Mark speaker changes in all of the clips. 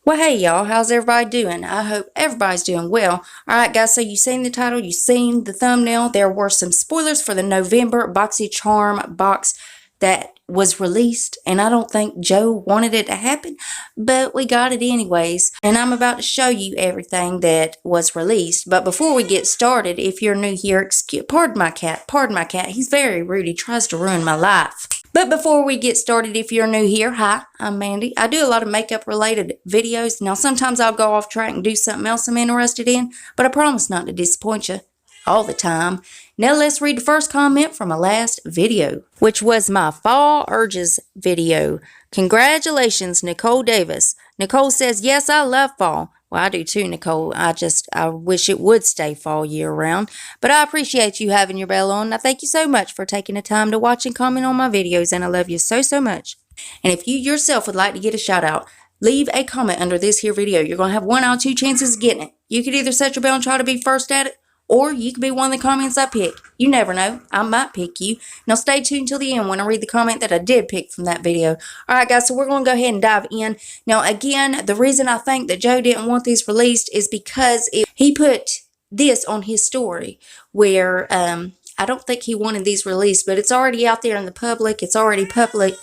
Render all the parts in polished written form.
Speaker 1: Well, hey y'all, how's everybody doing? I hope everybody's doing well. Alright guys, so you've seen the title, you've seen the thumbnail. There were some spoilers for the November BoxyCharm box that was released, and I don't think Joe wanted it to happen, but we got it anyways. And I'm about to show you everything that was released. But before we get started, if you're new here, pardon my cat, he's very rude, he tries to ruin my life. But before we get started, if you're new here, hi, I'm Mandy. I do a lot of makeup related videos. Now, sometimes I'll go off track and do something else I'm interested in, but I promise not to disappoint you all the time. Now, let's read the first comment from my last video, which was my Fall Urges video. Congratulations, Nicole Davis. Nicole says, yes, I love fall. Well, I do too, Nicole. I wish it would stay fall year round. But I appreciate you having your bell on. I thank you so much for taking the time to watch and comment on my videos, and I love you so, so much. And if you yourself would like to get a shout out, leave a comment under this here video. You're going to have 1 out of 2 chances of getting it. You could either set your bell and try to be first at it, or you could be one of the comments I pick. You never know. I might pick you. Now stay tuned till the end when I read the comment that I did pick from that video. Alright guys, so we're going to go ahead and dive in. Now again, the reason I think that Joe didn't want these released is because he put this on his story where I don't think he wanted these released, but it's already out there in the public. It's already public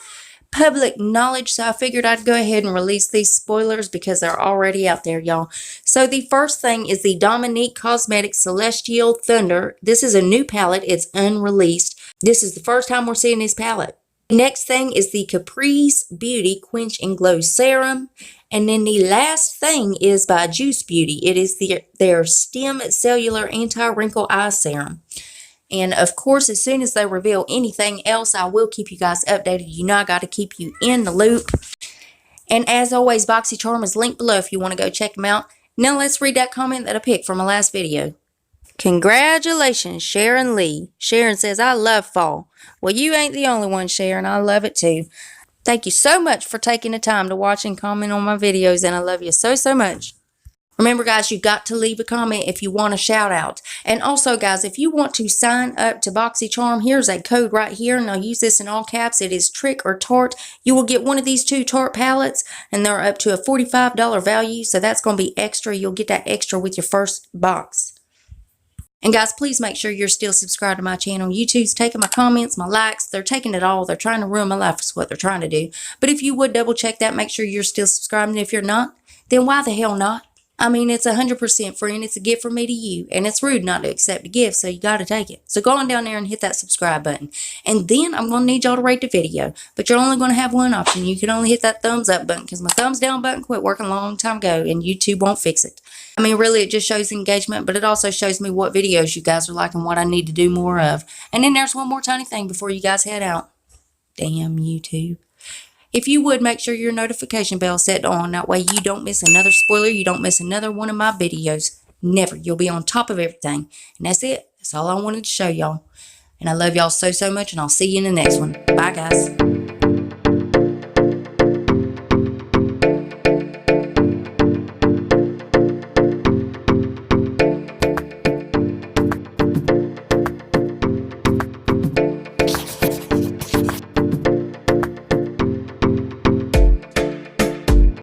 Speaker 1: knowledge, so I figured I'd go ahead and release these spoilers because they're already out there, y'all. So the first thing is the Dominique Cosmetics Celestial Thunder. This is a new palette. It's unreleased. This is the first time we're seeing this palette. Next thing is the Caprice Beauty Quench and Glow Serum. And then the last thing is by Juice Beauty. It is their Stem Cellular Anti-Wrinkle Eye Serum. And of course, as soon as they reveal anything else, I will keep you guys updated. You know I got to keep you in the loop. And as always, BoxyCharm is linked below if you want to go check them out. Now let's read that comment that I picked from my last video. Congratulations, Sharon Lee. Sharon says, I love fall. Well, you ain't the only one, Sharon. I love it too. Thank you so much for taking the time to watch and comment on my videos, and I love you so, so much. Remember, guys, you got to leave a comment if you want a shout out. And also, guys, if you want to sign up to BoxyCharm, here's a code right here, and I'll use this in all caps. It is Trick or Tart. You will get one of these 2 Tart palettes, and they're up to a $45 value, so that's going to be extra. You'll get that extra with your first box. And guys, please make sure you're still subscribed to my channel. YouTube's taking my comments, my likes. They're taking it all. They're trying to ruin my life is what they're trying to do. But if you would double check that, make sure you're still subscribed. And if you're not, then why the hell not? I mean, it's 100% free, and it's a gift from me to you. And it's rude not to accept a gift, so you got to take it. So go on down there and hit that subscribe button. And then I'm going to need y'all to rate the video. But you're only going to have one option. You can only hit that thumbs up button because my thumbs down button quit working a long time ago, and YouTube won't fix it. I mean, really, it just shows engagement, but it also shows me what videos you guys are liking, what I need to do more of. And then there's one more tiny thing before you guys head out. Damn YouTube. If you would, make sure your notification bell is set on. That way you don't miss another spoiler. You don't miss another one of my videos. Never. You'll be on top of everything. And that's it. That's all I wanted to show y'all. And I love y'all so, so much. And I'll see you in the next one. Bye, guys.